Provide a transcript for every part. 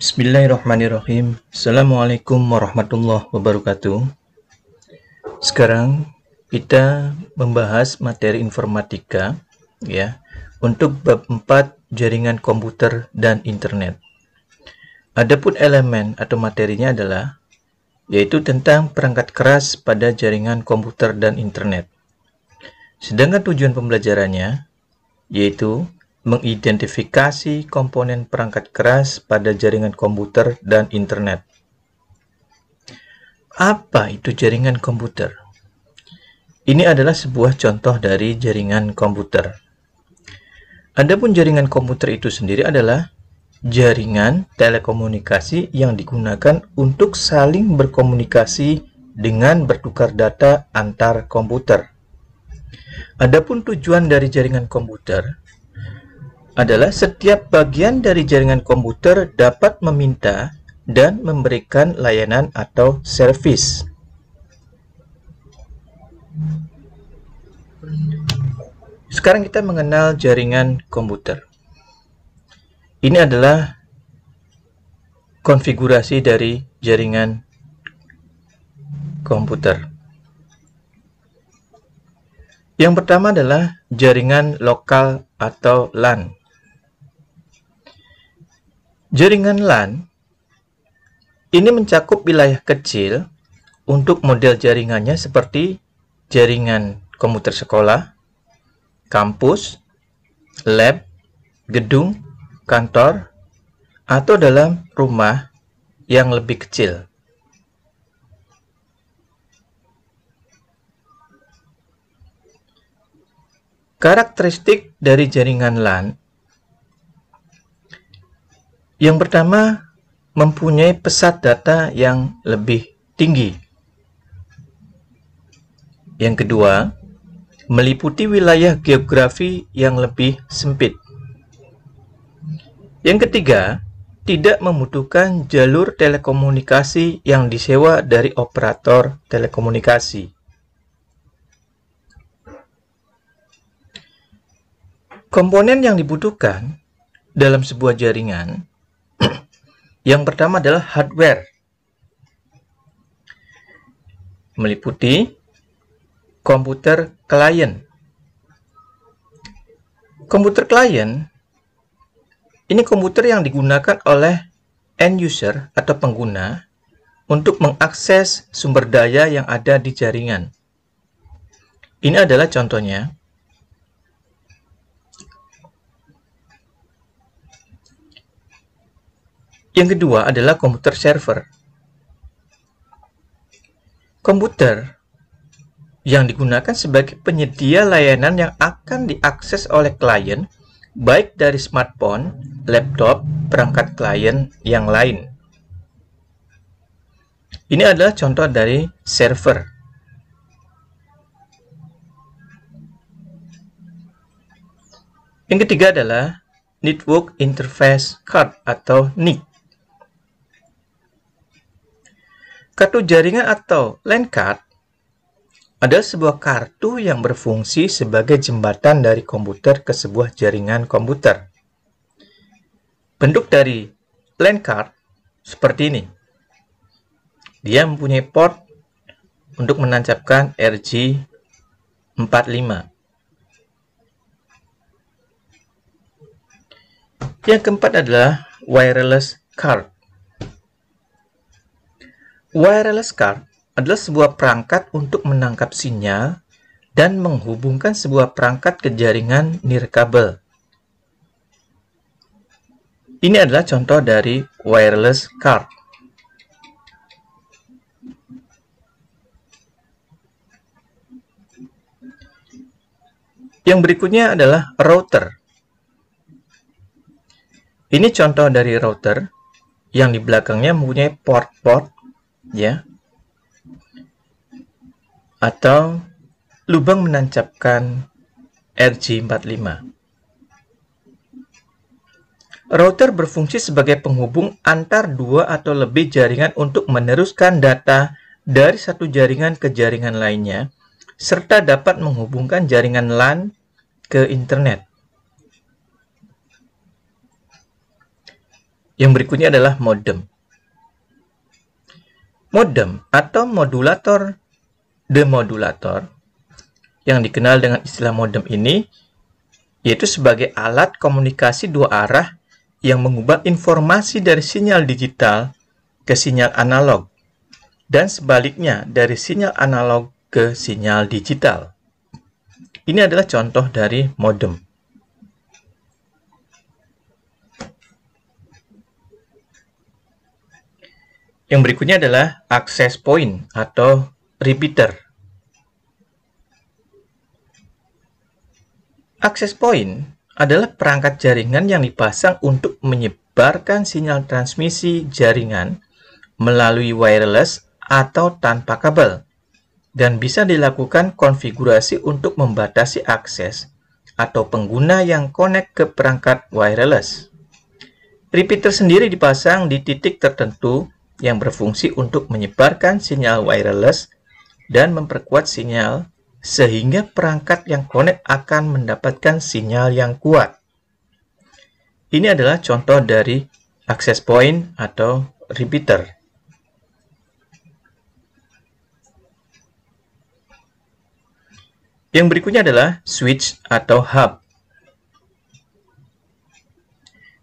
Bismillahirrahmanirrahim. Assalamualaikum warahmatullahi wabarakatuh. Sekarang kita membahas materi informatika ya untuk bab 4 jaringan komputer dan internet. Adapun elemen atau materinya adalah yaitu tentang perangkat keras pada jaringan komputer dan internet. Sedangkan tujuan pembelajarannya yaitu mengidentifikasi komponen perangkat keras pada jaringan komputer dan internet. Apa itu jaringan komputer? Ini adalah sebuah contoh dari jaringan komputer. Adapun jaringan komputer itu sendiri adalah jaringan telekomunikasi yang digunakan untuk saling berkomunikasi dengan bertukar data antar komputer. Adapun tujuan dari jaringan komputer adalah setiap bagian dari jaringan komputer dapat meminta dan memberikan layanan atau servis. Sekarang kita mengenal jaringan komputer. Ini adalah konfigurasi dari jaringan komputer. Yang pertama adalah jaringan lokal atau LAN. Jaringan LAN ini mencakup wilayah kecil untuk model jaringannya seperti jaringan komputer sekolah, kampus, lab, gedung, kantor, atau dalam rumah yang lebih kecil. Karakteristik dari jaringan LAN yang pertama, mempunyai pesat data yang lebih tinggi. Yang kedua, meliputi wilayah geografi yang lebih sempit. Yang ketiga, tidak membutuhkan jalur telekomunikasi yang disewa dari operator telekomunikasi. Komponen yang dibutuhkan dalam sebuah jaringan yang pertama adalah hardware, meliputi komputer klien. Komputer klien ini komputer yang digunakan oleh end user atau pengguna untuk mengakses sumber daya yang ada di jaringan. Ini adalah contohnya. Yang kedua adalah komputer server. Komputer yang digunakan sebagai penyedia layanan yang akan diakses oleh klien, baik dari smartphone, laptop, perangkat klien yang lain. Ini adalah contoh dari server. Yang ketiga adalah Network Interface Card atau NIC. Kartu jaringan atau LAN card adalah sebuah kartu yang berfungsi sebagai jembatan dari komputer ke sebuah jaringan komputer. Bentuk dari LAN card seperti ini. Dia mempunyai port untuk menancapkan RJ45. Yang keempat adalah wireless card. Wireless card adalah sebuah perangkat untuk menangkap sinyal dan menghubungkan sebuah perangkat ke jaringan nirkabel. Ini adalah contoh dari wireless card. Yang berikutnya adalah router. Ini contoh dari router yang di belakangnya mempunyai port-port ya, atau lubang menancapkan RJ45. Router berfungsi sebagai penghubung antar dua atau lebih jaringan untuk meneruskan data dari satu jaringan ke jaringan lainnya, serta dapat menghubungkan jaringan LAN ke internet. Yang berikutnya adalah modem. Modem atau modulator demodulator yang dikenal dengan istilah modem ini yaitu sebagai alat komunikasi dua arah yang mengubah informasi dari sinyal digital ke sinyal analog dan sebaliknya dari sinyal analog ke sinyal digital. Ini adalah contoh dari modem. Yang berikutnya adalah access point atau repeater. Access point adalah perangkat jaringan yang dipasang untuk menyebarkan sinyal transmisi jaringan melalui wireless atau tanpa kabel, dan bisa dilakukan konfigurasi untuk membatasi akses atau pengguna yang connect ke perangkat wireless. Repeater sendiri dipasang di titik tertentu yang berfungsi untuk menyebarkan sinyal wireless dan memperkuat sinyal sehingga perangkat yang connect akan mendapatkan sinyal yang kuat. Ini adalah contoh dari access point atau repeater. Yang berikutnya adalah switch atau hub.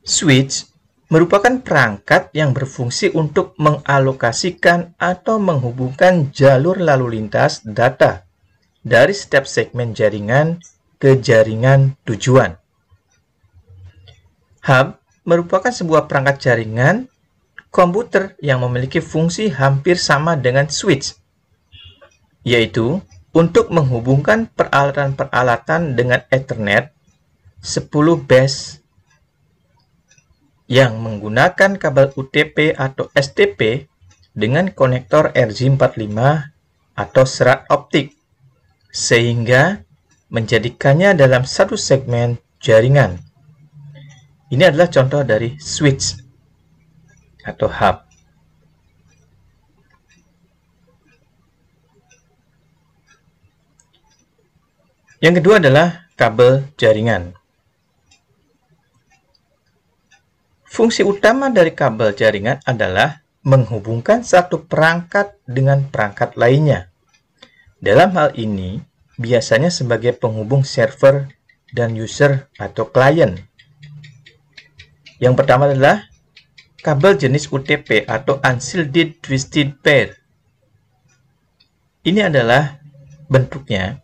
Switch merupakan perangkat yang berfungsi untuk mengalokasikan atau menghubungkan jalur lalu lintas data dari setiap segmen jaringan ke jaringan tujuan. Hub merupakan sebuah perangkat jaringan komputer yang memiliki fungsi hampir sama dengan switch, yaitu untuk menghubungkan peralatan-peralatan dengan Ethernet 10 base yang menggunakan kabel UTP atau STP dengan konektor RJ45 atau serat optik, sehingga menjadikannya dalam satu segmen jaringan. Ini adalah contoh dari switch atau hub. Yang kedua adalah kabel jaringan. Fungsi utama dari kabel jaringan adalah menghubungkan satu perangkat dengan perangkat lainnya. Dalam hal ini, biasanya sebagai penghubung server dan user atau klien. Yang pertama adalah kabel jenis UTP atau Unshielded Twisted Pair. Ini adalah bentuknya.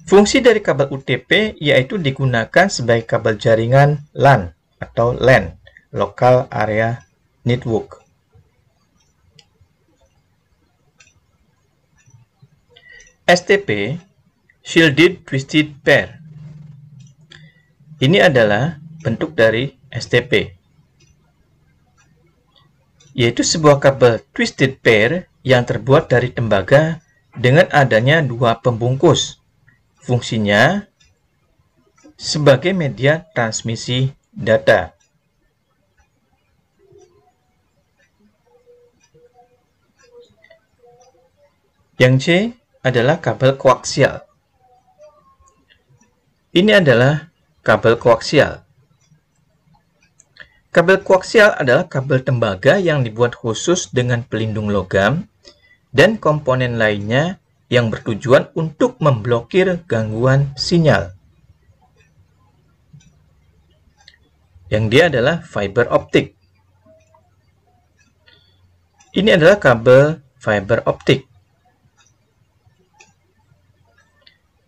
Fungsi dari kabel UTP yaitu digunakan sebagai kabel jaringan LAN atau LAN, Local Area Network. STP, Shielded Twisted Pair. Ini adalah bentuk dari STP, yaitu sebuah kabel twisted pair yang terbuat dari tembaga dengan adanya dua pembungkus. Fungsinya sebagai media transmisi data. Yang C adalah kabel koaksial. Ini adalah kabel koaksial. Kabel koaksial adalah kabel tembaga yang dibuat khusus dengan pelindung logam dan komponen lainnya yang bertujuan untuk memblokir gangguan sinyal. Yang D adalah fiber optik. Ini adalah kabel fiber optik.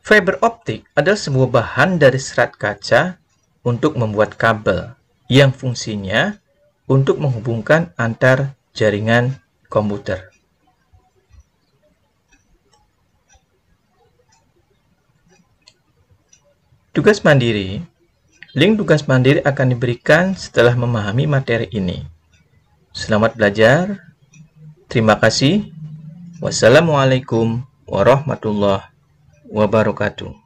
Fiber optik adalah sebuah bahan dari serat kaca untuk membuat kabel yang fungsinya untuk menghubungkan antar jaringan komputer. Tugas mandiri. Link tugas mandiri akan diberikan setelah memahami materi ini. Selamat belajar. Terima kasih. Wassalamualaikum warahmatullahi wabarakatuh.